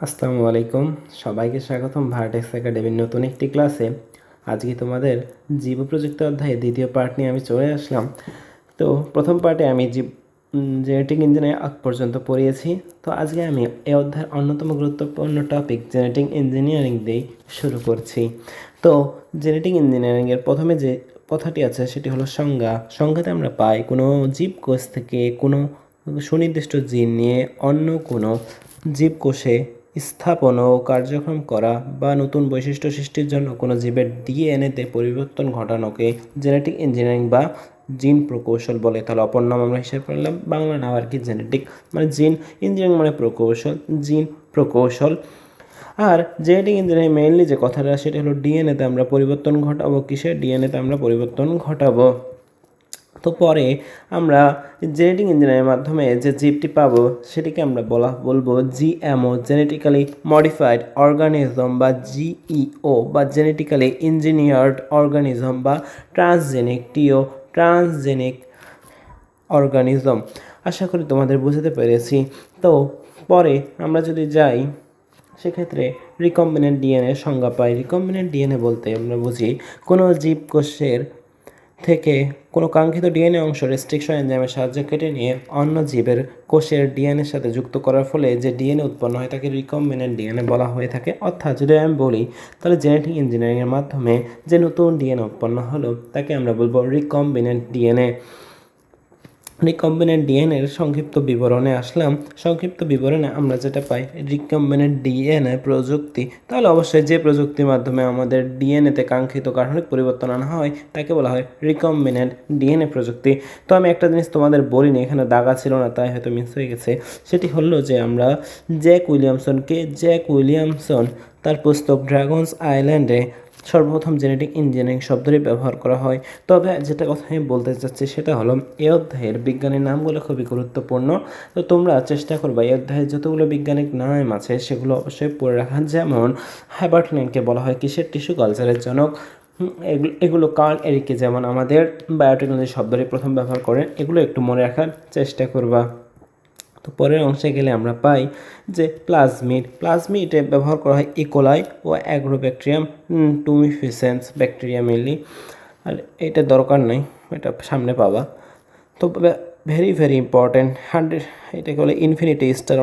আসসালামু আলাইকুম, সবাইকে স্বাগতম ভার্টেক্স একাডেমির নতুন একটি ক্লাসে। আজকে তোমাদের জীব প্রযুক্তি অধ্যায়ে দ্বিতীয় পার্ট নিয়ে আমি চলে আসলাম। তো প্রথম পার্টে আমি জেনেটিক ইঞ্জিনিয়ারিং আগ পর্যন্ত পড়িয়েছি। তো আজকে আমি এই অধ্যায়ের অন্যতম গুরুত্বপূর্ণ টপিক জেনেটিক ইঞ্জিনিয়ারিং দিয়ে শুরু করছি। তো জেনেটিক ইঞ্জিনিয়ারিংয়ের প্রথমে যে কথাটি আছে সেটি হলো সংজ্ঞা। সংজ্ঞাতে আমরা পাই কোনো জীবকোষ থেকে কোনো সুনির্দিষ্ট জিন নিয়ে অন্য কোনো জীবকোষে স্থাপন ও কার্যক্রম করা বা নতুন বৈশিষ্ট্য সৃষ্টির জন্য কোনো জীবের ডিএনএতে পরিবর্তন ঘটানোকে জেনেটিক ইঞ্জিনিয়ারিং বা জিন প্রকৌশল বলে। তাহলে অপর নাম আমরা হিসেবে করলাম, বাংলা নাম আর কি জেনেটিক, মানে জিন ইঞ্জিনিয়ারিং মানে প্রকৌশল, জিন প্রকৌশল। আর জেনেটিক ইঞ্জিনিয়ারিং মেইনলি যে কথাটা সেটা হলো ডিএনএতে আমরা পরিবর্তন ঘটাবো। কিসের? ডিএনএতে আমরা পরিবর্তন ঘটাবো। তো পরে আমরা জেনেটিক ইঞ্জিনিয়ারিংয়ের মাধ্যমে যে জীবটি পাবো সেটিকে আমরা বলবো জিএমও, জেনেটিক্যালি মডিফাইড অর্গানিজম, বা জিইও বা জেনেটিক্যালি ইঞ্জিনিয়ার্ড অর্গানিজম, বা ট্রান্সজেনিক অর্গানিজম। আশা করি তোমাদের বুঝতে পেরেছি। তো পরে আমরা যদি যাই সেক্ষেত্রে রিকম্বিনেন্ট ডিএনএ সংজ্ঞা পাই। রিকম্বিনেন্ট ডিএনএ বলতে আমরা বুঝি কোনো জীবকোষের থেকে কোনো কাঙ্ক্ষিত ডিএনএ অংশ রেস্ট্রিকশন এনজাইমের সাহায্যে কেটে নিয়ে অন্য জীবের কোষের ডিএনএর সাথে যুক্ত করার ফলে যে ডিএনএ উৎপন্ন হয় তাকে রিকম্বিনেন্ট ডিএনএ বলা হয়ে থাকে। অর্থাৎ যদি আমি বলি তাহলে জেনেটিক ইঞ্জিনিয়ারিংয়ের মাধ্যমে যে নতুন ডিএনএ উৎপন্ন হলো তাকে আমরা বলবো রিকম্বিনেন্ট ডিএনএ। রিকম্বিনেন্ট ডিএনএর সংক্ষিপ্ত বিবরণে আসলাম। সংক্ষিপ্ত বিবরণে আমরা যেটা পাই, রিকম্বিনেন্ট ডিএনএ প্রযুক্তি। তাহলে অবশ্যই যে প্রযুক্তির মাধ্যমে আমাদের ডিএনএতে কাঙ্ক্ষিত গাঠনিক পরিবর্তন আনা হয় তাকে বলা হয় রিকম্বিনেন্ট ডিএনএ প্রযুক্তি। তো আমি একটা জিনিস তোমাদের বলিনি, এখানে দাগা ছিল না তাই হয়তো মিস হয়ে গেছে। সেটি হলো যে আমরা জ্যাক উইলিয়ামসন তার পুস্তক ড্রাগনস আইল্যান্ডে সর্বপ্রথম জেনেটিক ইঞ্জিনিয়ারিং শব্দটি ব্যবহার করা হয়। তবে যেটা কথা আমি বলতে চাচ্ছি সেটা হলো এই অধ্যায়ের বিজ্ঞানীর নামগুলো খুবই গুরুত্বপূর্ণ। তো তোমরা চেষ্টা করবা এই অধ্যায়ের যতগুলো বৈজ্ঞানিক নাম আছে সেগুলো অবশ্যই পড়ে রাখা। যেমন হার্বার্ট লিনকে বলা হয় কিসের? টিস্যু কালচারের জনক। এগুলো কার্ল এরিকে যেমন আমাদের বায়োটেকনোলজি শব্দটি প্রথম ব্যবহার করেন। এগুলো একটু মনে রাখার চেষ্টা করবা। তো পরের অংশে গেলে আমরা পাই যে প্লাজমিডে ব্যবহার করা হয় ইকোলাই ও অ্যাগ্রোব্যাকটেরিয়াম টুমিফিসেন্স ব্যাকটেরিয়া মেনলি। আর এটা দরকার নেই, এটা সামনে পাবা। তো ভেরি ভেরি ইম্পর্ট্যান্ট 100, এটাকে বলে ইনফিনিটি স্টার।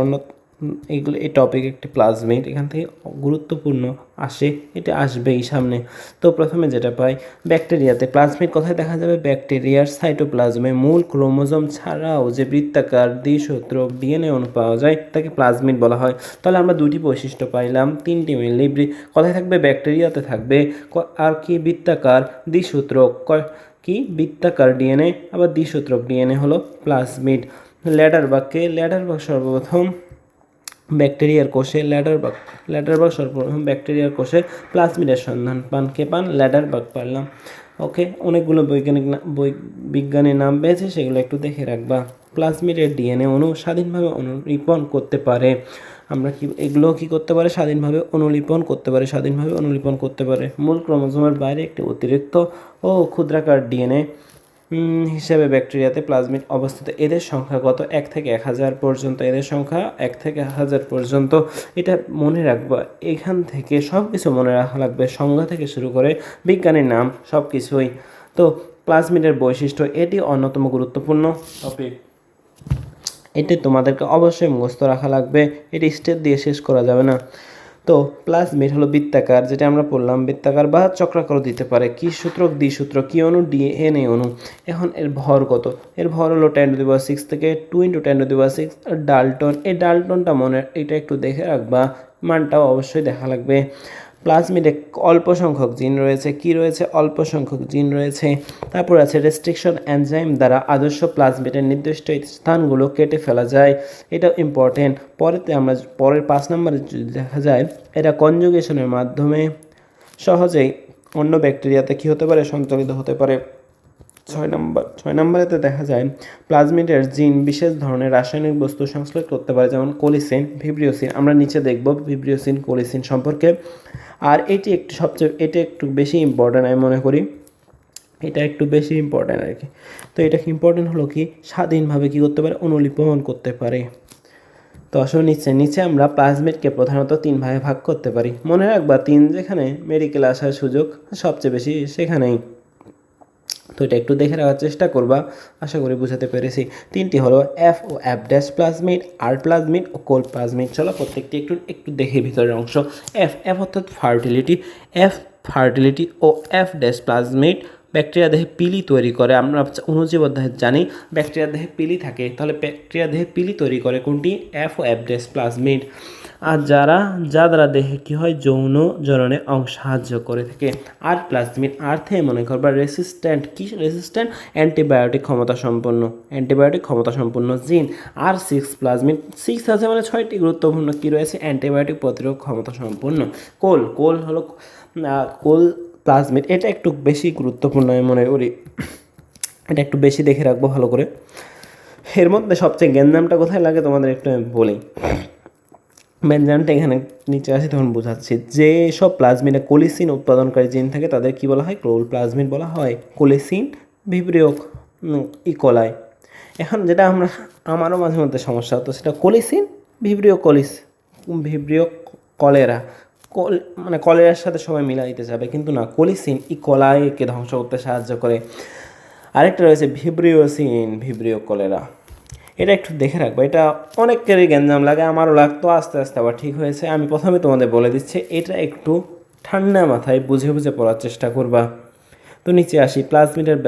এইগুলো এই টপিক একটি প্লাজমিড, এখান থেকে গুরুত্বপূর্ণ আসে, এটা আসবেই সামনে। তো প্রথমে যেটা পাই ব্যাকটেরিয়াতে প্লাজমিড কোথায় দেখা যাবে? ব্যাকটেরিয়ার সাইটোপ্লাজমে মূল ক্রোমোজোম ছাড়াও যে বৃত্তাকার দ্বিসূত্রক ডিএনএ অণু পাওয়া যায় তাকে প্লাজমিড বলা হয়। তাহলে আমরা দুটি বৈশিষ্ট্য পাইলাম, তিনটি মেনলি। কোথায় থাকবে? ব্যাকটেরিয়াতে থাকবে। আর কি? বৃত্তাকার দ্বিসূত্রক। কি? বৃত্তাকার ডিএনএ, আবার দ্বিসূত্রক ডিএনএ হলো প্লাজমিড। ল্যাডারবার্গ সর্বপ্রথম ব্যাকটেরিয়ার কোষে ল্যাডারবার্গ সর্বপ্রথম ব্যাকটেরিয়ার কোষে প্লাজমিডের সন্ধান পান। কে পান? ল্যাডারবার্গ পারলাম। ওকে, অনেকগুলো বিজ্ঞানীর নাম পেয়েছে, সেগুলো একটু দেখে রাখবা। প্লাজমিডের ডিএনএ অণু স্বাধীনভাবে অনুলিপন করতে পারে। আমরা এগুলো কি করতে পারে? স্বাধীনভাবে অনুলিপন করতে পারে। মূল ক্রোমোজোমের বাইরে একটি অতিরিক্ত ও ক্ষুদ্রাকার ডিএনএ হিসেবে ব্যাকটেরিয়াতে প্লাজমিড অবস্থিত। এদের সংখ্যা কত? 1 থেকে 1000 পর্যন্ত। এদের সংখ্যা 1 থেকে 1000 পর্যন্ত। এটা মনে রাখবা, এখান থেকে সব কিছু মনে রাখা লাগবে, সংজ্ঞা থেকে শুরু করে বিজ্ঞানীর নাম সব কিছুই। তো প্লাজমিডের বৈশিষ্ট্য, এটি অন্যতম গুরুত্বপূর্ণ টপিক। এটি তোমাদেরকে অবশ্যই মুখস্থ রাখা লাগবে, এটি স্টেপ দিয়ে শেষ করা যাবে না। তো প্লাজমিড হলো বৃত্তাকার, যেটা আমরা পড়লাম, বৃত্তাকার বা চক্রাকার দিতে পারে। কি সূত্রক? দ্বিসূত্রক। কি অণু? ডিএনএ অণু। এখন এর ভর কত? এর ভর হলো 10⁶ থেকে 2 × 10⁶ ডাল্টন। এই ডাল্টনটা এটা একটু দেখে রাখবা, মানটাও অবশ্যই দেখা লাগবে। প্লাজমিডে অল্প সংখ্যক জিন রয়েছে। কি রয়েছে? অল্প সংখ্যক জিন রয়েছে। তারপর আছে রেস্ট্রিকশন এনজাইম দ্বারা আদর্শ প্লাজমিডের নির্দিষ্ট স্থানগুলো কেটে ফেলা যায়। এটা ইম্পর্টেন্ট। পরের 5 নম্বরে যদি দেখা যায়, এটা কনজুগেশনের মাধ্যমে সহজেই অন্য ব্যাকটেরিয়াতে কী হতে পারে? সঞ্চালিত হতে পারে। 6 নম্বরেতে দেখা যায় প্লাজমিডের জিন বিশেষ ধরনের রাসায়নিক বস্তু সংশ্লেষ করতে পারে, যেমন কোলিসিন, ভিব্রিওসিন। আমরা নিচে দেখব ভিব্রিওসিন, কোলিসিন সম্পর্কে। আর এটা একটু বেশি ইম্পর্ট্যান্ট আমি মনে করি, এটা একটু বেশি ইম্পর্ট্যান্ট আর কি। তো এটা ইম্পর্ট্যান্ট হলো কি? স্বাধীনভাবে কী করতে পারে? অনুলিপন করতে পারে। তো আসলে নিচে আমরা প্লাজমিডকে প্রধানত 3 ভাগে ভাগ করতে পারি। মনে রাখবা 3 যেখানে মেডিকেলে আসার সুযোগ সবচেয়ে বেশি সেখানেই। তো এটা একটু দেখে রাখার চেষ্টা করবা, আশা করি বুঝাতে পেরেছি। 3টি হলো এফ ও এফ ড্যাশ প্লাজমিড, আর প্লাজমিড ও কোল প্লাজমিড। চলো প্রত্যেকটি একটু দেখি ভিতরের অংশ। এফ অর্থাৎ ফার্টিলিটি ও এফ ড্যাশ প্লাজমিড ব্যাকটেরিয়া দেহে পিলি তৈরি করে। আমরা অণুজীব অধ্যায়ে জানি ব্যাকটেরিয়া দেহে পিলি থাকে, তাহলে ব্যাকটেরিয়া দেহে পিলি তৈরি করে কোনটি? এফ ও এফ ড্যাশ প্লাজমিড। আর যা দ্বারা দেহে কী হয়? যৌন জননে সাহায্য করে থাকে। আর প্লাজমিড আর্থে মনে করবা রেসিস্ট্যান্ট অ্যান্টিবায়োটিক ক্ষমতা সম্পন্ন জিন। আর 6 প্লাজমিড 6 আছে মানে 6টি গুরুত্বপূর্ণ কী রয়েছে? অ্যান্টিবায়োটিক প্রতিরোধ ক্ষমতা সম্পন্ন। কোল হলো কোল প্লাজমিড, এটা একটু বেশি গুরুত্বপূর্ণ আমি মনে করি, এটা একটু বেশি দেখে রাখবো ভালো করে। এর মধ্যে সবচেয়ে গ্যাঞ্জামটা কোথায় লাগে তোমাদের একটু আমি বলি। ব্যঞ্জনটা এখানে নিচে আসি তখন বোঝাচ্ছি। যে সব প্লাজমিডে কোলিসিন উৎপাদনকারী জিন থাকে তাদের কি বলা হয়? কোল প্লাজমিড বলা হয়। কোলিসিন, ভিব্রিও ইকোলাই। এখন যেটা আমারও মাঝে মধ্যে সমস্যা হতো সেটা কোলিসিন, ভিব্রিও কলেরা। মানে কলেরার সাথে সবাই মিলাই দিতে যাবে, কিন্তু না, কোলিসিন ইকোলাইকে ধ্বংস করতে সাহায্য করে। আরেকটা রয়েছে ভিব্রিও কলেরা। এটা একটু দেখে রাখবো, এটা অনেকেরই গ্যাঞ্জাম লাগে, আমারও লাগতো, আস্তে আস্তে আবার ঠিক হয়েছে। আমি প্রথমে তোমাদের বলে দিচ্ছি, এটা একটু ঠান্ডা মাথায় বুঝে পড়ার চেষ্টা করবা। তো নিচে আসি, প্লাজমিডের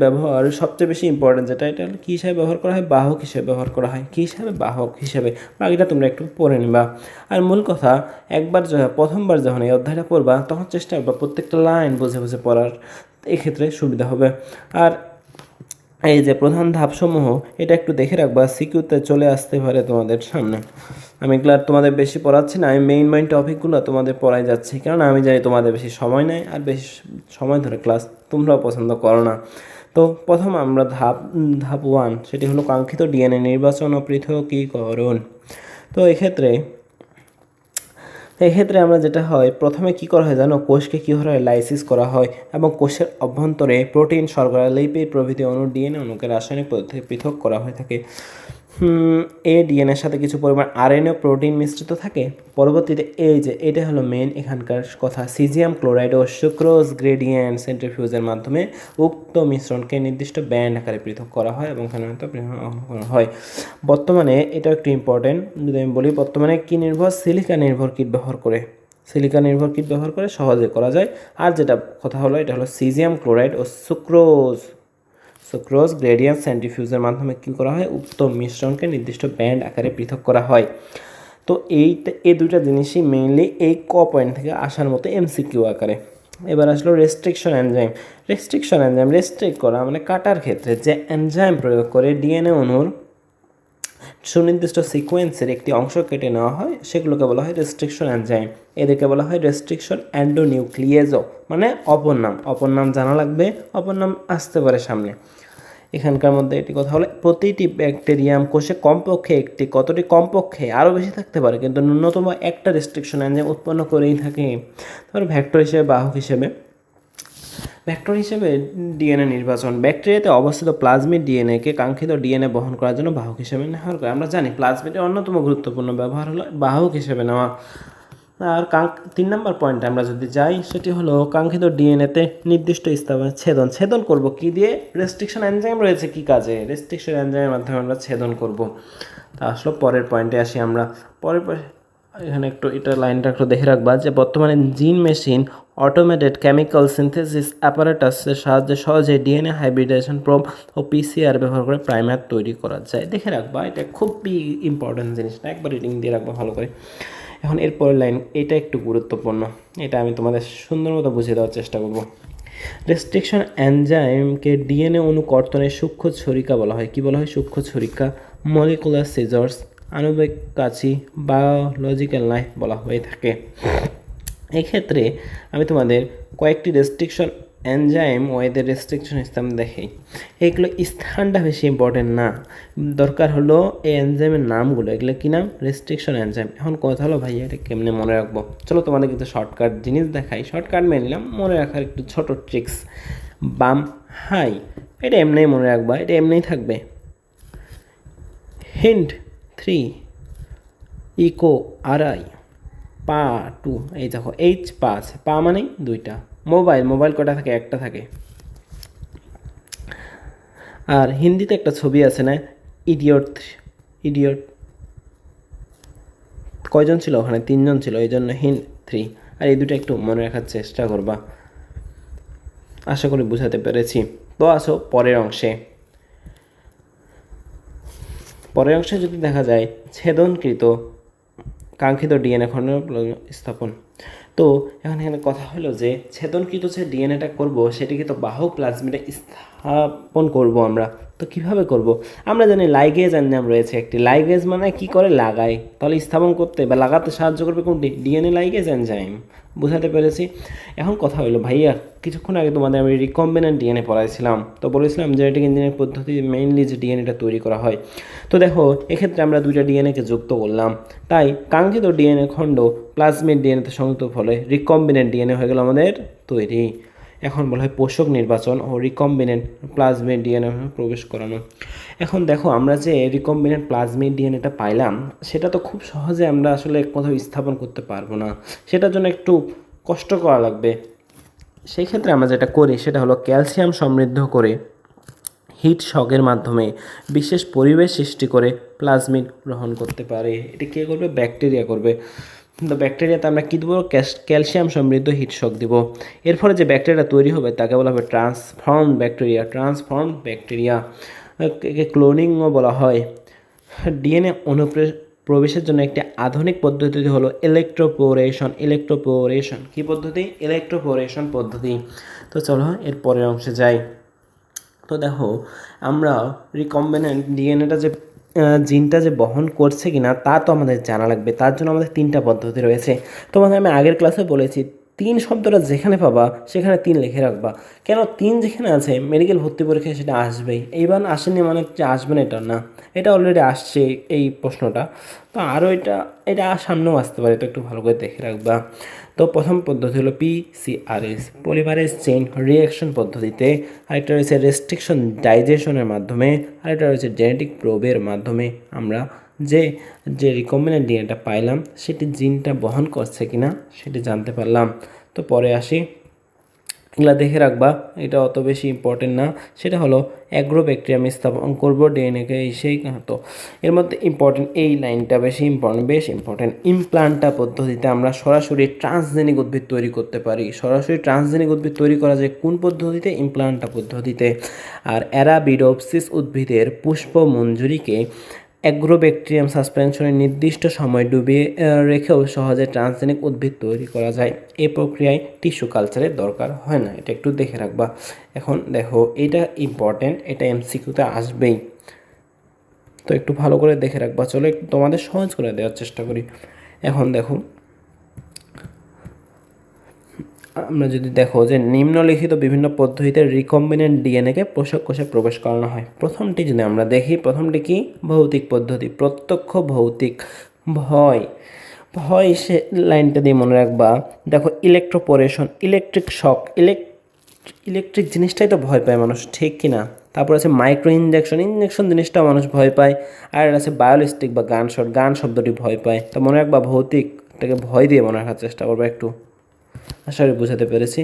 ব্যবহার সবচেয়ে বেশি ইম্পর্টেন্ট যেটা, এটা কী হিসাবে ব্যবহার করা হয়? বাহক হিসেবে ব্যবহার করা হয়। কী হিসাবে? বাহক হিসেবে। বাকিটা তোমরা একটু পড়ে নিবা। আর মূল কথা, প্রথমবার যখন এই অধ্যায়টা পড়বা তখন চেষ্টা করবা প্রত্যেকটা লাইন বুঝে পড়ার, এক্ষেত্রে সুবিধা হবে। আর এই যে প্রধান ধাপসমূহ, এটা একটু দেখে রাখবা, সিকিউতে চলে আসতে পারে তোমাদের সামনে। আমি এগুলো তোমাদের বেশি পড়াচ্ছি না, আমি মেইন টপিকগুলো তোমাদের পড়াই যাচ্ছি, কারণ আমি জানি তোমাদের বেশি সময় নেই আর বেশি সময় ধরে ক্লাস তোমরাও পছন্দ করো না। তো প্রথম আমরা ধাপ 1, সেটি হলো কাঙ্ক্ষিত ডিএনএ নির্বাচন ও পৃথকীকরণ। তো এক্ষেত্রে আমরা যেটা হয়, প্রথমে কি করা হয় জানো? কোষকে কী করা হয়? লাইসিস করা হয় এবং কোষের অভ্যন্তরে প্রোটিন, শর্করা, লিপিড প্রভৃতি অণু ডিএনএ অণুকে রাসায়নিক পদ্ধতিতে পৃথক করা হয়ে থাকে। ডিএনএর সাথে কিছু পরিমাণ আরএনএ প্রোটিন মিশ্রিত থাকে। পরবর্তীতে এটা হলো মেন এখানকার কথা, সিজিয়াম ক্লোরাইড ও সুক্রোজ গ্রেডিয়েন্ট সেন্ট্রিফিউজের মাধ্যমে উক্ত মিশ্রণকে নির্দিষ্ট ব্যান্ড আকারে পৃথক করা হয় এবং হয়। বর্তমানে এটা একটু ইম্পর্টেন্ট, যদি আমি বলি, বর্তমানে কি নির্ভর? সিলিকা নির্ভর কিট ব্যবহার করে সহজে করা যায়। আর যেটা কথা হলো, এটা হলো সিজিয়াম ক্লোরাইড ও সুক্রোজ গ্রেডিয়েন্ট সেন্ট্রিফিউজের মাধ্যমে কী করা হয়? উক্ত মিশ্রণকে নির্দিষ্ট ব্যান্ড আকারে পৃথক করা হয়। তো এই দুইটা জিনিসই মেইনলি এই পয়েন্ট থেকে আসার মতো এমসিকিউ আকারে। এবার আসলো রেস্ট্রিকশন এনজাইম। রেস্ট্রিক্ট করা মানে কাটার ক্ষেত্রে যে এনজাইম প্রয়োগ করে ডিএনএ অণুর সুনির্দিষ্ট সিকোয়েন্সের একটি অংশ কেটে নেওয়া হয়, সেগুলোকে বলা হয় রেস্ট্রিকশন এনজাইম। এদেরকে বলা হয় রেস্ট্রিকশন এন্ডোনিউক্লিয়েজও, মানে অপর নাম জানা লাগবে, অপর নাম আসতে পারে সামনে। এখানকার মধ্যে একটি কথা হলো, প্রতিটি ব্যাকটেরিয়াম কোষে কমপক্ষে আরও বেশি থাকতে পারে, কিন্তু ন্যূনতম একটা রেস্ট্রিকশন এনজাইম উৎপন্ন করেই থাকে। তারপর ভেক্টর হিসেবে ডিএনএ নির্বাচন। ব্যাকটেরিয়াতে অবস্থিত প্লাজমিড ডিএনএকে কাঙ্ক্ষিত ডিএনএ বহন করার জন্য বাহক হিসেবে ব্যবহার করে। আমরা জানি প্লাজমিডের অন্যতম গুরুত্বপূর্ণ ব্যবহার হলো বাহক হিসেবে নেওয়া। আর 3 নম্বর পয়েন্টে আমরা যদি যাই, সেটি হলো কাঙ্ক্ষিত ডিএনএতে নির্দিষ্ট স্থানে ছেদন করব কি দিয়ে? রেস্ট্রিকশন এনজাইম রয়েছে কি কাজে? রেস্ট্রিকশন এনজাইমের মাধ্যমে আমরা ছেদন করব। তা আসলে পরের পয়েন্টে আসি আমরা। এখানে এটা লাইনটা একটু দেখে রাখবা, যে বর্তমানে জিন মেশিন অটোমেটেড কেমিক্যাল সিনথেসিস অ্যাপারেটাসের সাহায্যে সহজে ডিএনএ হাইব্রিডেশন প্রোব ও পিসিআর ব্যবহার করে প্রাইমার তৈরি করা যায়। দেখে রাখবা, এটা খুবই ইম্পর্টেন্ট জিনিসটা, একবার রিডিং দিয়ে রাখবা ভালো করে। এখন এরপরের লাইন, এটা একটু গুরুত্বপূর্ণ, এটা আমি তোমাদের সুন্দর মতো বুঝিয়ে দেওয়ার চেষ্টা করব। রেস্ট্রিকশন এনজাইমকে ডিএনএ অনুকর্তনের সূক্ষ্ম ছড়িকা বলা হয়। কি বলা হয়? সূক্ষ্ম ছড়িকা, মলিকুলার সিজার্স, আণবিক কাঁচি, বায়োলজিক্যাল নাইফ বলা হয়ে থাকে। এক্ষেত্রে আমি তোমাদের কয়েকটি রেস্ট্রিকশন এনজাইম ও এদের রেস্ট্রিকশন স্থান দেখাই। এগুলো স্থানটা বেশি ইম্পর্টেন্ট না, দরকার হলো এই এনজাইমের নামগুলো। এগুলো কী নাম? Restriction enzyme. এখন কথা হলো, ভাইয়া এটা কেমনে মনে রাখবো? চলো তোমাদের কিন্তু শর্টকাট জিনিস দেখাই। শর্টকাট মেনে নিলাম, মনে রাখার একটু ছোট ট্রিক্স। বাম হাই, এটা এমনিই মনে রাখবা, এটা এমনিই থাকবে। হিন্ট 3 ইকো আরআই পা 2, এই দেখো এইচ পা আছে, পা মানে দুইটা। মোবাইল কটা থাকে? একটা থাকে। আর হিন্দিতে একটা ছবি আছে না, ইডিয়ট, ইডিয়ট কয়জন ছিল ওখানে? 3জন ছিল, এই জন্য 3। আর এই দুটো একটু মনে রাখার চেষ্টা করবা, আশা করি বুঝাতে পেরেছি। তো আসো পরের অংশে। পরের অংশে যদি দেখা যায় ছেদনকৃত কাঙ্ক্ষিত ডিএনএ খণ্ড স্থাপন। তো এখন এখানে কথা হলো যে ছেদনকৃত যে ডিএনএটা করব সেটিকে তো বাহক প্লাজমিডে স্থাপন করব আমরা। তো কিভাবে করব? আমরা জানি লাইগেজ এনজাইম রয়েছে একটি। লাইগেজ মানে কি করে? লাগায়। তাহলে স্থাপন করতে বা লাগাতে সাহায্য করবে কোনটি? DNA ligase enzyme. বুঝাতে পেরেছি? এখন কথা হলো ভাইয়া, কিছুক্ষণ আগে তোমাদের আমি রিকম্বিনেন্ট ডিএনএ পড়াইছিলাম, তো বলেছিলাম জেনেটিক ইঞ্জিনিয়ারিং পদ্ধতি মেইনলি যে ডিএনএটা তৈরি করা হয়। তো দেখো এক্ষেত্রে আমরা দুইটা ডিএনএকে যুক্ত করলাম, তাই কাঙ্ক্ষিত ডিএনএ খণ্ড প্লাজমিড ডিএনএতে সংযুক্ত ফলে রিকম্বিনেন্ট ডিএনএ হয়ে গেল আমাদের তৈরি। এখন বলা হয় পোষক নির্বাচন ও রিকম্বিনেন্ট প্লাজমিড ডিএনএ প্রবেশ করানো। এখন দেখো আমরা যে রিকম্বিনেন্ট প্লাজমিড ডিএনএটা পাইলাম, সেটা তো খুব সহজে আমরা আসলে কোথাও স্থাপন করতে পারবো না, সেটার জন্য একটু কষ্ট করা লাগবে। সেই ক্ষেত্রে আমরা যেটা করি সেটা হলো ক্যালসিয়াম সমৃদ্ধ করে হিট শকের মাধ্যমে বিশেষ পরিবেশ সৃষ্টি করে প্লাজমিড গ্রহণ করতে পারে। এটি কে করবে? ব্যাকটেরিয়া করবে। তো ব্যাকটেরিয়াতে আমরা কী দেবো? ক্যালসিয়াম সমৃদ্ধ হিট শক দিব। এর ফলে যে ব্যাকটেরিয়া তৈরি হবে তাকে বলা হবে ট্রান্সফর্ম ব্যাকটেরিয়া। একে ক্লোনিংও বলা হয়। ডিএনএ অনুপ্রবেশের জন্য একটি আধুনিক পদ্ধতি হলো ইলেকট্রোপোরেশন। কী পদ্ধতি? ইলেকট্রোপোরেশন পদ্ধতি। তো চলো এর পরের অংশে যাই। তো দেখো আমরা রিকম্বিনেন্ট ডিএনএটা যে জিনটা যে বহন করছে কিনা তা তো আমাদের জানা লাগবে। তার জন্য আমাদের 3টা পদ্ধতি রয়েছে। তোমাদের আমি আগের ক্লাসে বলেছি 3 শব্দটা যেখানে পাবা সেখানে 3 লিখে রাখবা। কেন 3 যেখানে আছে মেডিকেল ভর্তি পরীক্ষায় সেটা আসবেই। এইবার আসেনি মানে যে আসবে না এটা না, এটা অলরেডি আসছে এই প্রশ্নটা। তো আরও এটা সামনেও আসতে পারে, তো একটু ভালো করে দেখে রাখবা। তো প্রথম পদ্ধতি হলো পিসিআরএস, পলিমারেজ চেইন রিঅ্যাকশন পদ্ধতিতে। আরেকটা রয়েছে রেস্ট্রিকশন ডাইজেশনের মাধ্যমে। আরেকটা রয়েছে জেনেটিক প্রোবের মাধ্যমে আমরা যে রিকম্বিনেন্ট ডিএনএটা পাইলাম সেটি জিনটা বহন করছে কিনা সেটি জানতে পারলাম। তো পরে আসি, এগুলা দেখে রাখবা, এটা অত বেশি ইম্পর্টেন্ট না। সেটা হলো অ্যাগ্রোব্যাকটেরিয়াম স্থাপন করবো ডিএনএকে, সেই তো এর মধ্যে ইম্পর্টেন্ট এই লাইনটা বেশ ইম্পর্টেন্ট। ইমপ্লান্টা পদ্ধতিতে আমরা সরাসরি ট্রান্সজেনিক উদ্ভিদ তৈরি করতে পারি। সরাসরি ট্রান্সজেনিক উদ্ভিদ তৈরি করা যায় কোন পদ্ধতিতে? ইমপ্লান্টা পদ্ধতিতে। আর অ্যারাবিডোপসিস উদ্ভিদের পুষ্পমঞ্জুরিকে অ্যাগ্রোব্যাকটেরিয়াম সাসপেনশনের নির্দিষ্ট সময় ডুবিয়ে রেখেও সহজে ট্রান্সজেনিক উদ্ভিদ তৈরি করা যায়। এই প্রক্রিয়ায় টিস্যু কালচারের দরকার হয় না, এটা একটু দেখে রাখবা। এখন দেখো এটা ইম্পর্টেন্ট, এটা এমসিকিউতে আসবেই, তো একটু ভালো করে দেখে রাখবা। চলো একটু তোমাদের সহজ করে দেওয়ার চেষ্টা করি। এখন দেখো আমরা যদি দেখো যে নিম্নলিখিত বিভিন্ন পদ্ধতিতে রিকম্বিনেন্ট ডিএনএকে পোষক কোষে প্রবেশ করানো হয়। প্রথমটি যদি আমরা দেখি, প্রথমটি কি? ভৌতিক পদ্ধতি, প্রত্যক্ষ ভৌতিক। ভয় সে লাইনটা দিয়ে মনে রাখবা। দেখো ইলেকট্রোপোরেশন, ইলেকট্রিক শক, ইলেকট্রিক জিনিসটাই তো ভয় পায় মানুষ, ঠিক কি না? তারপর আছে মাইক্রো ইঞ্জেকশন জিনিসটা মানুষ ভয় পায়। আর আছে বায়োলিস্টিক বা গান শব্দটি ভয় পায়। তো মনে রাখবা ভৌতিকটাকে ভয় দিয়ে মনে রাখার চেষ্টা করবো একটু, আশা করি বুঝাতে পেরেছি।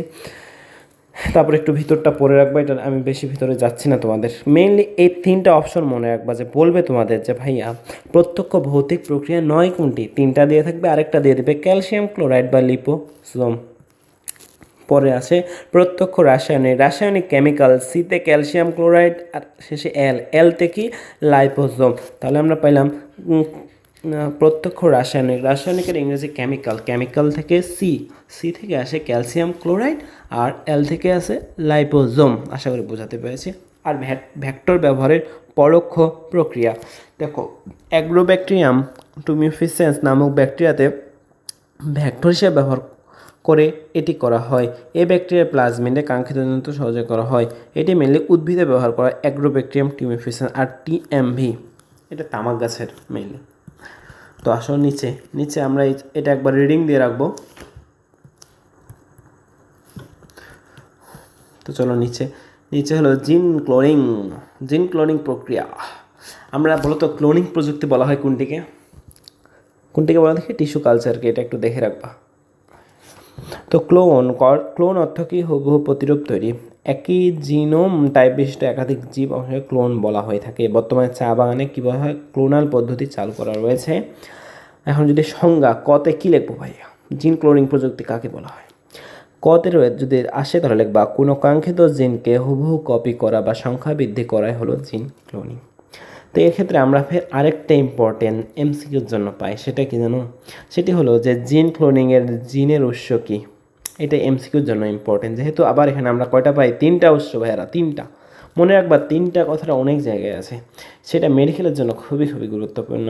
তারপর একটু ভিতরটা পড়ে রাখবা, এটা আমি বেশি ভিতরে যাচ্ছি না। তোমাদের মেইনলি এই 3টা অপশন মনে রাখবা, যে বলবে তোমাদের যে ভাইয়া প্রত্যক্ষ ভৌতিক প্রক্রিয়া নয় কোনটি? 3টা দিয়ে থাকবে, আরেকটা দিয়ে দেবে ক্যালসিয়াম ক্লোরাইড বা লিপোসোম। পরে আছে প্রত্যক্ষ রাসায়নিক কেমিক্যাল, সিতে ক্যালসিয়াম ক্লোরাইড আর শেষে এলতে কি? লাইপোসোম। তাহলে আমরা পাইলাম প্রত্যক্ষ রাসায়নিকের ইংরেজি কেমিক্যাল থেকে সি থেকে আসে ক্যালসিয়াম ক্লোরাইড, আর এল থেকে আসে লাইপোসোম। আশা করি বোঝাতে পেরেছি। আর ভেক্টর ব্যবহারের পরোক্ষ প্রক্রিয়া, দেখো অ্যাগ্রোব্যাকটেরিয়াম টুমিফিসেন্স নামক ব্যাকটেরিয়াতে ভেক্টর হিসেবে ব্যবহার করে এটি করা হয়। এই ব্যাকটেরিয়া প্লাজমিডে কাঙ্ক্ষিত জনিত সহজে করা হয়। এটি মেনলি উদ্ভিদে ব্যবহার করা অ্যাগ্রোব্যাকটেরিয়াম টুমিফিসেন্স। আর টিএমভি এটা তামাক গাছের মেনলি। তো আসো নিচে আমরা এটা একবার রিডিং দিয়ে রাখবো। তো চলো নিচে হলো জিন ক্লোনিং প্রক্রিয়া। আমরা বলতো ক্লোনিং প্রযুক্তি বলা হয় কোনটিকে বলা দেখি? টিস্যু কালচারকে, এটা একটু দেখে রাখবা। তো ক্লোন অর্থ কি? হুবহু প্রতিরূপ তৈরি। একই জিনোম টাইপ বিশিষ্ট একাধিক জীব অংশকে ক্লোন বলা হয়ে থাকে। বর্তমানে চা বাগানে কী বলা হয়? ক্লোনাল পদ্ধতি চালু করা রয়েছে। এখন যদি সংজ্ঞা কতে কী লিখবো ভাইয়া? জিন ক্লোনিং প্রযুক্তি কাকে বলা হয়? কতে যদি আসে তাহলে লিখবা কোনো কাঙ্ক্ষিত জিনকে হুবহু কপি করা বা সংখ্যা বৃদ্ধি করাই হলো জিন ক্লোনিং। তো এক্ষেত্রে আমরা ফের আরেকটা ইম্পর্টেন্ট এমসিকিউর জন্য পাই, সেটা কি জানো? সেটি হলো যে জিন ক্লোনিংয়ের জিনের উৎস কী? এটা এমসিকিউর জন্য ইম্পর্টেন্ট, যেহেতু আবার এখানে আমরা কয়টা পাই? 3টা উৎস ভাইয়ারা, 3টা। মনে রাখবা 3টা কথাটা অনেক জায়গায় আছে, সেটা মেডিকেলের জন্য খুবই খুবই গুরুত্বপূর্ণ।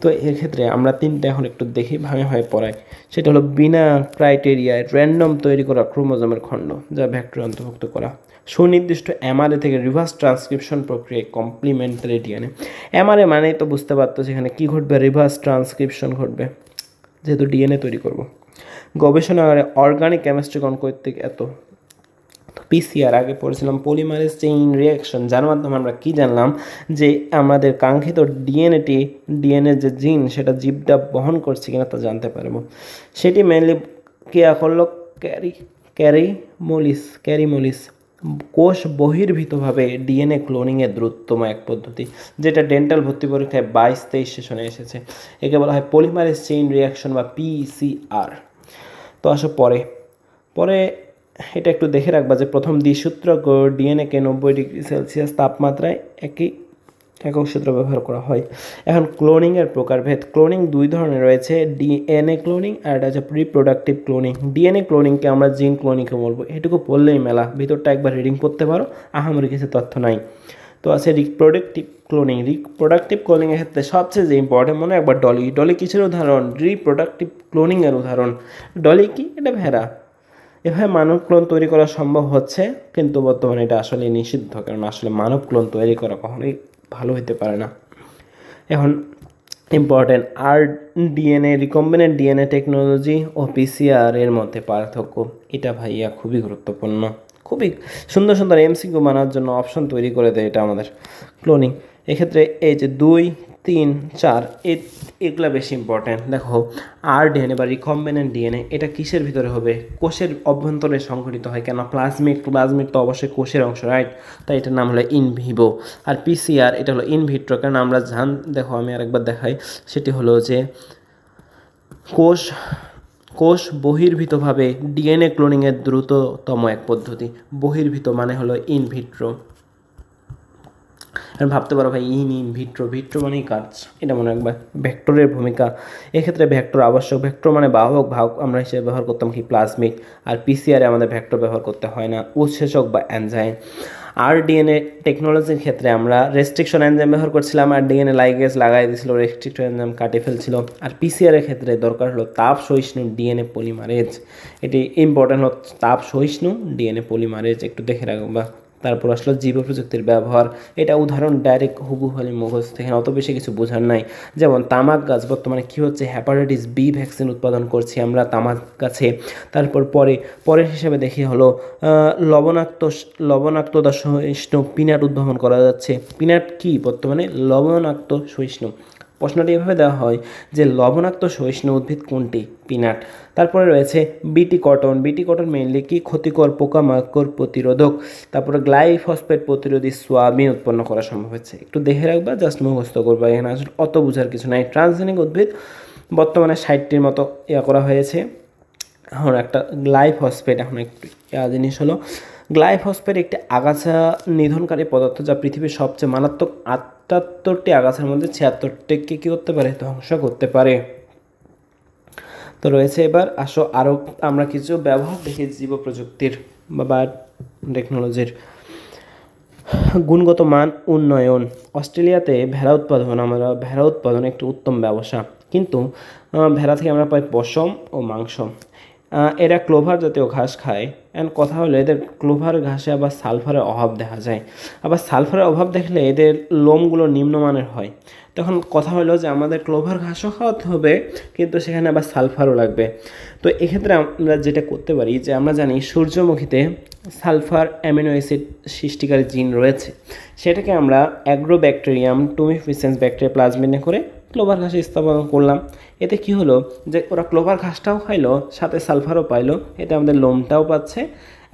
তো এক্ষেত্রে আমরা 3টা এখন একটু দেখি, ভাঙে ভাঙে পড়াই। সেটা হলো বিনা ক্রাইটেরিয়ায় র্যান্ডম তৈরি করা ক্রোমোজোমের খণ্ড যা ভেক্টর অন্তর্ভুক্ত করা, সুনির্দিষ্ট এমআরএ থেকে রিভার্স ট্রান্সক্রিপশন প্রক্রিয়ায় কমপ্লিমেন্টারি ডিএনএ। এমআরএ মানেই তো বুঝতে পারতো সেখানে কী ঘটবে? রিভার্স ট্রান্সক্রিপশন ঘটবে, যেহেতু ডিএনএ তৈরি করব। গবেষণাগারে অর্গানিক কেমিস্ট্রি কর্তৃক এত। তো পিসিআর আগে পড়েছিলাম, পলিমারেজ চেইন রিয়াকশন, যার মাধ্যমে আমরা কি জানলাম? যে আমাদের কাঙ্ক্ষিত ডিএনএ যে জিন, সেটা জীবটা বহন করছে কিনা তা জানতে পারবো। সেটি মেনলি কেয়া করলো ক্যারিমোলিস, কোষ বহির্ভূতভাবে ডিএনএ ক্লোনিংয়ের দ্রুততম এক পদ্ধতি, যেটা ডেন্টাল ভর্তি পরীক্ষায় 22-23 সেশনে এসেছে। একে বলা হয় পলিমারেজ চেইন রিয়াকশন বা পিসিআর। তো আসো পরে এটা একটু দেখে রাখবা যে প্রথম দ্বিসূত্র ডিএনএকে 90°C তাপমাত্রায় একক সূত্র ব্যবহার করা হয়। এখন ক্লোনিংয়ের প্রকারভেদ। ক্লোনিং 2 ধরনের রয়েছে, ডিএনএ ক্লোনিং আর এটা হচ্ছে রিপ্রোডাক্টিভ ক্লোনিং। ডিএনএ ক্লোনিংকে আমরা জিন ক্লোনিংকে বলবো, এটুকু পড়লেই মেলা, ভিতরটা একবার রিডিং করতে পারো, আহামরি কিছু তথ্য নাই। তো আছে রিপ্রোডাক্টিভ ক্লোনিংয়ের ক্ষেত্রে সবচেয়ে যে ইম্পর্টেন্ট মনে একবার ডলি কিসের উদাহরণ? রিপ্রোডাক্টিভ ক্লোনিংয়ের উদাহরণ। ডলি কি? এটা ভেড়া। এভাবে মানব ক্লোন তৈরি করা সম্ভব হচ্ছে, কিন্তু বর্তমানে এটা আসলে নিষিদ্ধ, কারণ আসলে মানব ক্লোন তৈরি করা কখনোই ভালো হতে পারে না। এখন ইম্পর্টেন্ট আর ডিএনএ, রিকম্বিনেন্ট ডিএনএ টেকনোলজি ও পিসিআর এর মধ্যে পার্থক্য। এটা ভাইয়া খুবই গুরুত্বপূর্ণ, খুবই সুন্দর সুন্দর এমসিকিউ বানার জন্য অপশন তৈরি করে দেয় এটা আমাদের ক্লোনিং। এক্ষেত্রে এই যে 2, 3, 4 এগুলো বেশি ইম্পর্ট্যান্ট। দেখো আর ডিএনএ বা রিকম্বিনেন্ট ডিএনএ এটা কিসের ভিতরে হবে? কোষের অভ্যন্তরে সংঘটিত হয়। কেন? প্লাজমিড তো অবশ্যই কোষের অংশ, রাইট? তাই এটার নাম হলো ইনভিভো। আর পিসিআর এটা হলো ইনভিট্রো, কারণ আমরা দেখো আমি আরেকবার দেখাই, সেটি হলো যে কোষ বহির্ভূতভাবে ডিএনএ ক্লোনিংয়ের দ্রুততম এক পদ্ধতি। বহির্ভূত মানে হলো ইনভিট্রো। আমি ভাবতে পারো ভাই ভিট্রো মানেই কাজ, এটা মনে রাখবা। ভেক্টরের ভূমিকা, এক্ষেত্রে ভেক্টর আবশ্যক। ভেক্টর মানে বাহক, আমরা হিসেবে ব্যবহার করতাম কি? প্লাজমিড। আর পিসিআরে আমাদের ভেক্টর ব্যবহার করতে হয় না, উৎসেচক বা এনজাইম। আর ডিএনএ টেকনোলজির ক্ষেত্রে আমরা রেস্ট্রিকশন এনজাইম ব্যবহার করছিলাম, আর ডিএনএ লাইগেজ লাগাই দিয়েছিল, রেস্ট্রিকশন এনজাইম কাটে ফেলছিল। আর পিসিআরের ক্ষেত্রে দরকার হলো তাপ সহিষ্ণু ডিএনএ পলিমারেজ। এটি ইম্পর্টেন্ট হলো তাপ সহিষ্ণু ডিএনএ পলিমারেজ, একটু দেখে রাখবা। তারপর আসলো জীব প্রযুক্তির ব্যবহার। এটা উদাহরণ ডাইরেক্ট হুবহু মুখস্থ থেকে, অত বেশি কিছু বোঝার নাই। যেমন তামাক গাছ, বর্তমানে কী হচ্ছে? হেপাটাইটিস বি ভ্যাকসিন উৎপাদন করছি আমরা তামাক গাছে। তারপর পরের হিসেবে দেখি হলো লবণাক্ততা সহিষ্ণু পিনাট উদ্ভাবন করা যাচ্ছে। পিনাট কি? বর্তমানে লবণাক্ত সহিষ্ণু। প্রশ্নটি এভাবে দেওয়া হয় যে লবণাক্ত সহিষ্ণু উদ্ভিদ কোনটি? পিনাট। তারপরে রয়েছে বিটি কটন মেইনলি কি? ক্ষতিকর পোকামাকড় প্রতিরোধক। তারপরে গ্লাইফসফেট প্রতিরোধী সোয়াবিন উৎপন্ন করা সম্ভব হচ্ছে। একটু দেখে রাখবা, জাস্ট মুখস্থ করবা, এখানে আসলে অত বোঝার কিছু নাই। ট্রান্সজেনিক উদ্ভিদ বর্তমানে 60টির মতো করা হয়েছে। এখন একটা গ্লাইফসফেট, এখন একটু জিনিস হলো গ্লাইফসফেট একটি আগাছা নিধনকারী পদার্থ, যা পৃথিবীর সবচেয়ে মারাত্মক 78টি আগাছার মধ্যে 76টিকে কী করতে পারে? ধ্বংস করতে পারে। তো রয়েছে, এবার আসো আরও আমরা কিছু ব্যবহার দেখি জীব প্রযুক্তির বা টেকনোলজির। গুণগত মান উন্নয়ন। অস্ট্রেলিয়াতে ভেড়া উৎপাদন একটি উত্তম ব্যবসা, কিন্তু ভেড়া থেকে আমরা পাই পশম ও মাংস। এরা ক্লোভার জাতীয় ঘাস খায়। অ্যান্ড কথা হলো এদের ক্লোভার ঘাসে আবার সালফারের অভাব দেখা যায়। আবার সালফারের অভাব দেখলে এদের লোমগুলো নিম্নমানের হয়। তখন কথা হলো যে আমাদের ক্লোভার ঘাসও খাওয়াতে হবে, কিন্তু সেখানে আবার সালফারও লাগবে। তো এক্ষেত্রে আমরা যেটা করতে পারি যে আমরা জানি সূর্যমুখীতে সালফার অ্যামিনো অ্যাসিড সৃষ্টিকারী জিন রয়েছে, সেটাকে আমরা অ্যাগ্রোব্যাকটেরিয়াম টুমিফিসেন্স ব্যাকটেরিয়া প্লাজমিনে করে ক্লোভার ঘাসে স্থাপন করলাম। এতে কি হলো যে ওরা ক্লোভার ঘাসটাও খাইলো, সাথে সালফারও পাইলো, এতে আমাদের লোমটাও পাচ্ছে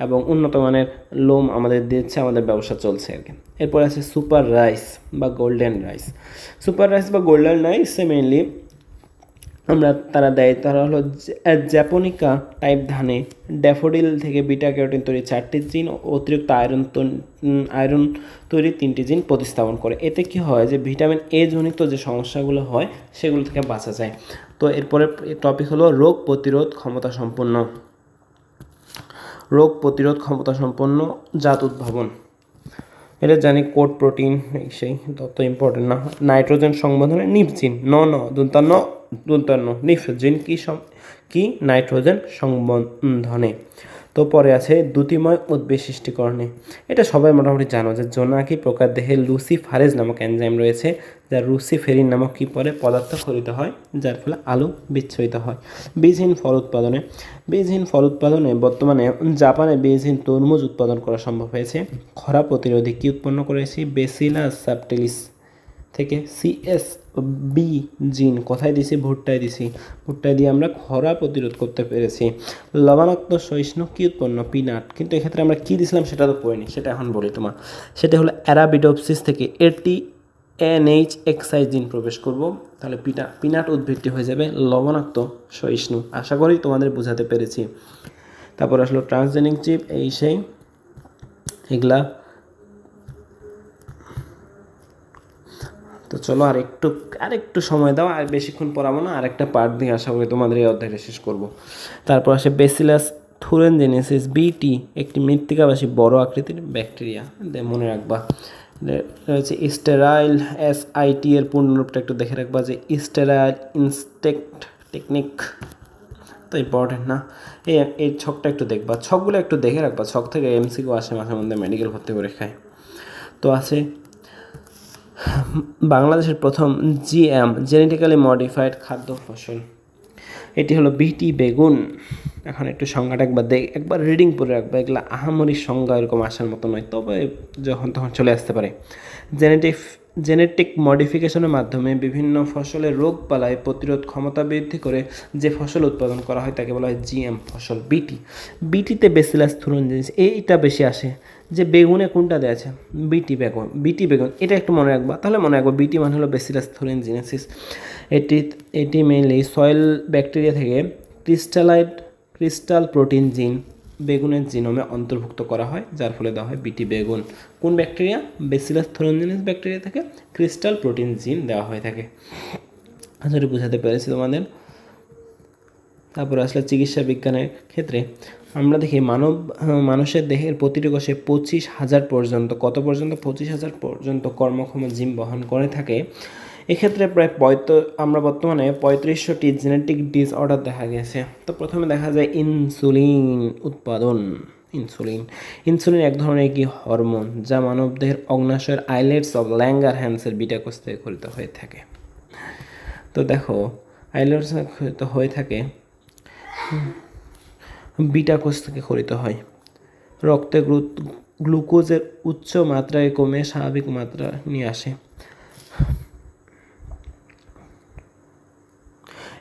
এবং উন্নত মানের লোম আমাদের দিচ্ছে, আমাদের ব্যবসা চলছে আর কি। এরপর আছে সুপার রাইস বা গোল্ডেন রাইস। সুপার রাইস বা গোল্ডেন রাইসে মেইনলি তারা দেয়, তারা হলো জ্যাপোনিকা টাইপ ধানে ড্যাফোডিল থেকে বিটা ক্যারোটিন তৈরি 4টি জিন, অতিরিক্ত আয়রন তৈরি 3টি জিন প্রতিস্থাপন করে। এতে কি হয় যে ভিটামিন এ জনিত যে সমস্যাগুলো হয় সেগুলো থেকে বাঁচা যায়। তো এরপরে টপিক হলো রোগ প্রতিরোধ ক্ষমতা সম্পন্ন জাত উদ্ভাবন। এটা জানি কোড প্রোটিন, সেই তত ইম্পর্টেন্ট না। নাইট্রোজেন সংবন্ধনে নিপজিন দন্তান্ন নিপজিন কি নাইট্রোজেন সংবন্ধনে। তো পরে আছে দ্যুতিময় উদ্ভিদ সৃষ্টিকরণে। এটা সবাই মোটামুটি জানো যে জোনাকি পোকার দেহে লুসিফারেজ নামক এনজাইম রয়েছে, যা লুসিফেরিন নামক কি পরে পদার্থ খরিত হয়, যার ফলে আলু বিচ্ছুরিত হয়। বীজহীন ফল উৎপাদনে বর্তমানে জাপানে বীজহীন তরমুজ উৎপাদন করা সম্ভব হয়েছে। খরা প্রতিরোধী কি উৎপন্ন করেছি, বেসিলাস সাবটিলিস থেকে CSB জিন কোথায় দিছি, ভুট্টায় দিয়ে আমরা খরা প্রতিরোধ করতে পেরেছি। লবণাক্ত সহিষ্ণু কি উৎপন্ন, পিনাট। কিন্তু এক্ষেত্রে আমরা কি দিছিলাম সেটা তো পড়িনি, সেটা এখন বলি তোমার। সেটা হলো অ্যারাবিডোপসিস থেকে NHXI জিন প্রবেশ করব, তাহলে পিনাট উদ্ভিদটি হয়ে যাবে লবণাক্ত সহিষ্ণু। আশা করি তোমাদের বোঝাতে পেরেছি। তারপর আসলো ট্রান্সজেনিক চিপ, সেই এগুলা। তো চলো আরেকটু সময় দাও, আর বেশিক্ষণ পড়াবো না, আরেকটা পার্ট দিয়ে আশা করি তোমাদের এই অধ্যায়টা শেষ করব। তারপর আসে বেসিলাস থুরেনজেনেসিস BT, একটি মৃত্তিকাবাসী বড় আকৃতির ব্যাকটেরিয়া, মনে রাখবা। রয়েছে স্টেরাইল SIT এর পূর্ণরূপটা একটু দেখে রাখবা, যে স্টেরাইল ইনস্টেক্ট টেকনিক। তো ইম্পর্টেন্ট না, এই ছকটা একটু দেখবা, ছকগুলো একটু দেখে রাখবা, ছক থেকে MCQ আসে মাঝে মধ্যে মেডিকেল ভর্তি পরীক্ষায়। তো আছে বাংলাদেশের প্রথম GM জেনেটিক্যালি মডিফাইড খাদ্য ফসল, এটি হলো BT বেগুন। এখন একটু সংজ্ঞাটা একবার রিডিং পড়ে রাখবা, এগুলো আহামরি সংজ্ঞা এরকম আসার মতো নয়, তবে তখন চলে আসতে পারে। জেনেটিক মডিফিকেশনের মাধ্যমে বিভিন্ন ফসলের রোগবালাই প্রতিরোধ ক্ষমতা বৃদ্ধি করে যে ফসল উৎপাদন করা হয় তাকে বলা হয় GM ফসল। বিটিতে বেসিলাস থুরিনজেন্সিস, এইটা বেশি আসে। যে বেগুনে কোনটা দেওয়া আছে, বিটি বেগুন, এটা একটু মনে রাখবা, তাহলে মনে রাখবা BT মানে হলো বেসিলাস থুরিনজেন্সিস। এটি মেইনলি সয়েল ব্যাকটেরিয়া থেকে ক্রিস্টাল প্রোটিন জিন বেগুনের জিনোমে অন্তর্ভুক্ত করা হয়, যার ফলে দেওয়া হয় BT বেগুন। কোন ব্যাকটেরিয়া, বেসিলাস থুরিনজেন্সিস ব্যাকটেরিয়া থেকে ক্রিস্টাল প্রোটিন জিন দেওয়া হয়ে থাকে। আসলে বোঝাতে পেরেছি তোমাদের। তারপরে আসলে চিকিৎসা বিজ্ঞানের ক্ষেত্রে আমরা দেখি মানুষের দেহের প্রতিটি কোষে 25,000 পর্যন্ত, কত পর্যন্ত, 25,000 পর্যন্ত কর্মক্ষম জিন বহন করে থাকে। এক্ষেত্রে প্রায় আমরা বর্তমানে 3500টি জেনেটিক ডিসঅর্ডার দেখা গেছে। তো প্রথমে দেখা যায় ইনসুলিন উৎপাদন। ইনসুলিন এক ধরনের কি হরমোন, যা মানবদেহের অগ্নাশয়ের আইলেটস অফ ল্যাঙ্গারহ্যান্সের বিটা কোষ থেকে খরিত হয়ে থাকে। তো দেখো আইলেটস খরিত হয়ে থাকে, বিটা কোষ থেকে খরিত হয়। রক্তে গ্লুকোজের উচ্চ মাত্রায় কমে স্বাভাবিক মাত্রা নিয়ে আসে।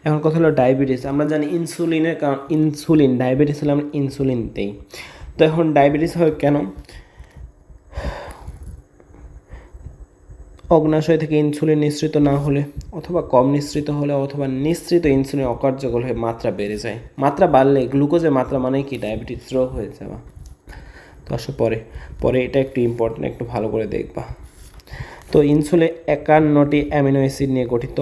এখন কথা হলো ডায়াবেটিস। আমরা জানি ডায়াবেটিস হলে আমরা ইনসুলিন দিই। তো এখন ডায়াবেটিস হয় কেন? অগ্নাশয় থেকে ইনসুলিন নিঃসৃত না হলে, অথবা কম নিঃসৃত হলে, অথবা নিঃসৃত ইনসুলিন অকার্যকর হয়ে মাত্রা বেড়ে যায়। মাত্রা বাড়লে গ্লুকোজের মাত্রা মানে কি, ডায়াবেটিস রোগ হয়ে যাওয়া। তো আসো পরে এটা একটু ইম্পর্টেন্ট, একটু ভালো করে দেখবা। তো ইনসুলিন 51টি অ্যামিনো অ্যাসিড নিয়ে গঠিত।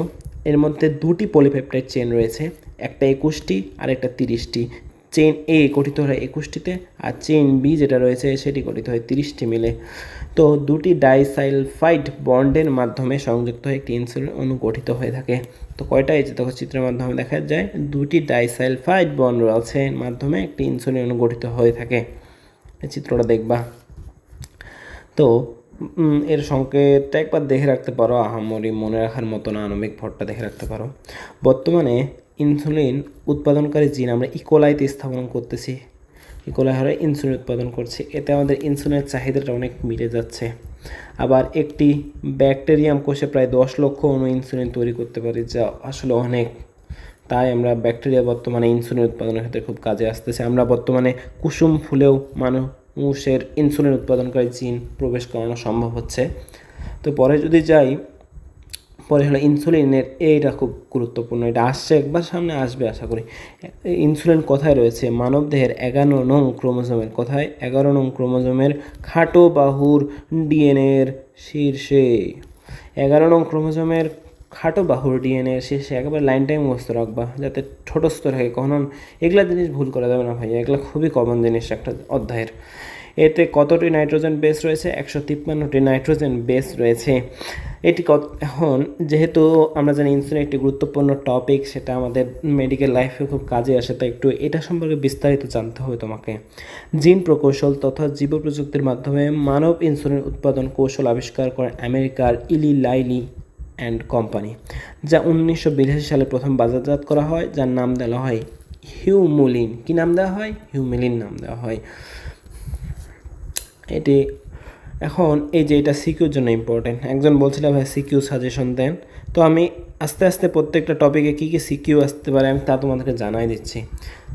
এর মধ্যে 2টি পলিপেপটাইড চেন রয়েছে, একটা 21টি আর একটা 30টি। চেন A গঠিত হয় 21টিতে, আর চেন B যেটা রয়েছে সেটি গঠিত হয় 30টি মিলে। তো 2টি ডাইসালফাইড বন্ডের মাধ্যমে সংযুক্ত হয়ে একটি ইনসুলিন অণু গঠিত হয়ে থাকে। তো কয়টা, এই যে দেখো চিত্রের মাধ্যমে দেখা যায় 2টি ডাইসালফাইড বন্ড আছে, মাধ্যমে একটি ইনসুলিন অণু গঠিত হয়ে থাকে। এই চিত্রটা দেখবা। তো এর সংকেতটা একবার দেখে রাখতে পারো, আহামরি মনে রাখার মতো না, আণবিক ভরটা দেখে রাখতে পারো। বর্তমানে ইনসুলিন উৎপাদনকারী জিন আমরা ইকোলাইতে স্থাপন করতেছি, ইকোলাই হারে ইনসুলিন উৎপাদন করছি, এতে আমাদের ইনসুলিনের চাহিদাটা অনেক মিটে যাচ্ছে। আবার একটি ব্যাকটেরিয়াম কোষে প্রায় 10 লক্ষ অণু ইনসুলিন তৈরি করতে পারি, যা আসলে অনেক। তাই আমরা ব্যাকটেরিয়া বর্তমানে ইনসুলিন উৎপাদনের ক্ষেত্রে খুব কাজে আসতেছে। আমরা বর্তমানে কুসুম ফুলেও মানুষের ইনসুলিন উৎপাদনকারী জিন প্রবেশ করানো সম্ভব হচ্ছে। তো পরে যদি যাই, পরে হলো ইনসুলিনের, এইটা খুব গুরুত্বপূর্ণ, এটা আসছে একবার, সামনে আসবে আশা করি। ইনসুলিন কোথায় রয়েছে? মানবদেহের 11 নং ক্রোমোজোমের, কোথায়? 11 নং ক্রোমোজোমের খাটো বাহুর ডিএনএর শীর্ষে। 11 নং ক্রোমোজোমের খাটো বাহুর ডিএনএর শীর্ষে, একেবারে লাইনটাই মুখস্থ রাখবা যাতে ছোটস্থ থাকে, কখনো এগুলা জিনিস ভুল করা যাবে না ভাই, এগুলো খুবই কমন জিনিস একটা অধ্যায়ের। এতে কতটি নাইট্রোজেন বেস রয়েছে? 153টি নাইট্রোজেন বেস রয়েছে। এটি এখন যেহেতু আমরা জানি ইনসুলিন একটি গুরুত্বপূর্ণ টপিক, সেটা আমাদের মেডিকেল লাইফে খুব কাজে আসে, তাই একটু এটা সম্পর্কে বিস্তারিত জানতে হবে তোমাকে। জিন প্রকৌশল তথা জীব প্রযুক্তির মাধ্যমে মানব ইনসুলিন উৎপাদন কৌশল আবিষ্কার করে আমেরিকার ইলি লাইলি অ্যান্ড কোম্পানি, যা 1982 সালে প্রথম বাজারজাত করা হয়, যার নাম দেওয়া হয় হিউমুলিন। কি নাম দেওয়া হয়? হিউমিলিন নাম দেওয়া হয়। এটি এখন এই যে এটা সিকিউর জন্য ইম্পর্টেন্ট, একজন বলছিল ভাই সিকিউ সাজেশন দেন, তো আমি আস্তে আস্তে প্রত্যেকটা টপিকে কী কী সিকিউ আসতে পারে আমি তা তোমাদেরকে জানাই দিচ্ছি।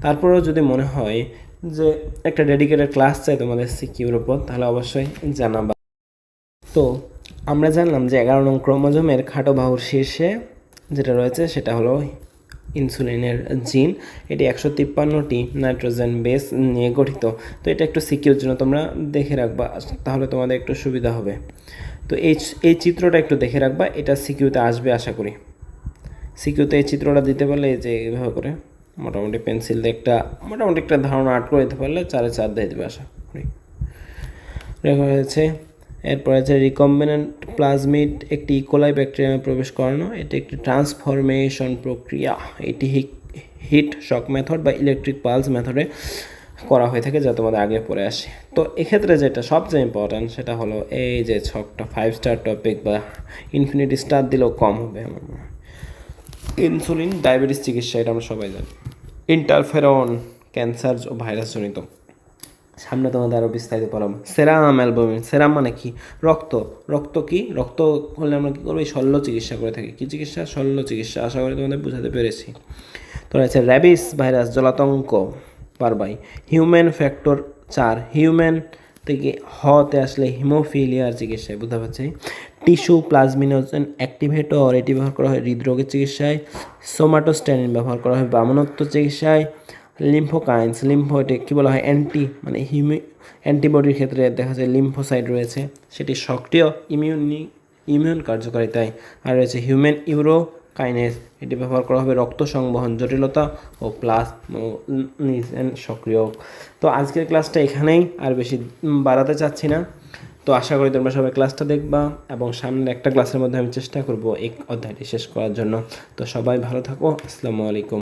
তারপরেও যদি মনে হয় যে একটা ডেডিকেটেড ক্লাস চাই তোমাদের সিকিউর উপর, তাহলে অবশ্যই জানাবা। তো আমরা জানলাম যে 11 নং ক্রোমোজোমের খাটো বাহুর শীর্ষে যেটা রয়েছে সেটা হলো ইনসুলিনের জিন। এটি 153টি নাইট্রোজেন বেস নিয়ে গঠিত। তো এটা একটু সিকিউর জন্য তোমরা দেখে রাখবা, তাহলে তোমাদের একটু সুবিধা হবে। তো এই চিত্রটা একটু দেখে রাখবা, এটা সিকিউতে আসবে আশা করি। সিকিউতে এই চিত্রটা দিতে পারলে যে এইভাবে করে মোটামুটি পেন্সিল দিয়ে মোটামুটি একটা ধারণা আর্ট করে দিতে পারলে 4/4 দিয়ে দেবে আশা করি। রেখা হয়েছে। এরপর আছে রিকম্বিনেন্ট প্লাজমিড একটি ইকোলাই ব্যাকটেরিয়ামে প্রবেশ করানো, এটি একটি ট্রান্সফরমেশন প্রক্রিয়া। এটি হিট শক মেথড বা ইলেকট্রিক পালস মেথডে করা হয়ে থাকে, যা তোমাদের আগে পড়ে আসে। তো এক্ষেত্রে যেটা সবচেয়ে ইম্পর্ট্যান্ট সেটা হলো এই যে ছকটা 5 স্টার টপিক বা ইনফিনিটি স্টার দিলেও কম হবে আমার মনে হয়। ইনসুলিন ডায়াবেটিস চিকিৎসা, এটা আমরা সবাই জানি। ইন্টারফেরন ক্যান্সার ও ভাইরাস জনিত, সামনে তোমাদের আরও বিস্তারিত পড়াবো। সেরাম অ্যালবুমিন, সেরাম মানে কি? রক্ত। রক্ত কি? রক্ত হলে আমরা কী করবো? এই শল্য চিকিৎসা করে থাকি। কী চিকিৎসা? শল্য চিকিৎসা। আশা করি তোমাদের বোঝাতে পেরেছি। তো রয়েছে র্যাবিস ভাইরাস, জলাতঙ্ক পারবাই। হিউম্যান ফ্যাক্টর 4, হিউম্যান থেকে হতে আসলে হিমোফিলিয়ার চিকিৎসায়, বুঝতে পারছি। টিস্যু প্লাজমিনোজেন অ্যাক্টিভেটর, এটি ব্যবহার করা হয় হৃদরোগের চিকিৎসায়। সোমাটোস্ট্যানিন ব্যবহার করা হয় বামনত্ব চিকিৎসায়। লিম্ফোকাইন্স, লিম্ফোটিক কী বলা হয়? অ্যান্টিবডির ক্ষেত্রে দেখা যায় লিম্ফোসাইট রয়েছে, সেটি সক্রিয় ইমিউন কার্যকারিতায়। আর রয়েছে হিউম্যান ইউরোকাইনেস, এটি ব্যবহার করা হবে রক্ত সংবহন জটিলতা ও সক্রিয়। তো আজকের ক্লাসটা এখানেই, আর বেশি বাড়াতে চাচ্ছি না। তো আশা করি তোমরা সবাই ক্লাসটা দেখবা, এবং সামনের একটা ক্লাসের মধ্যে আমি চেষ্টা করব এই অধ্যায়টি শেষ করার জন্য। তো সবাই ভালো থাকো, আসসালামু আলাইকুম।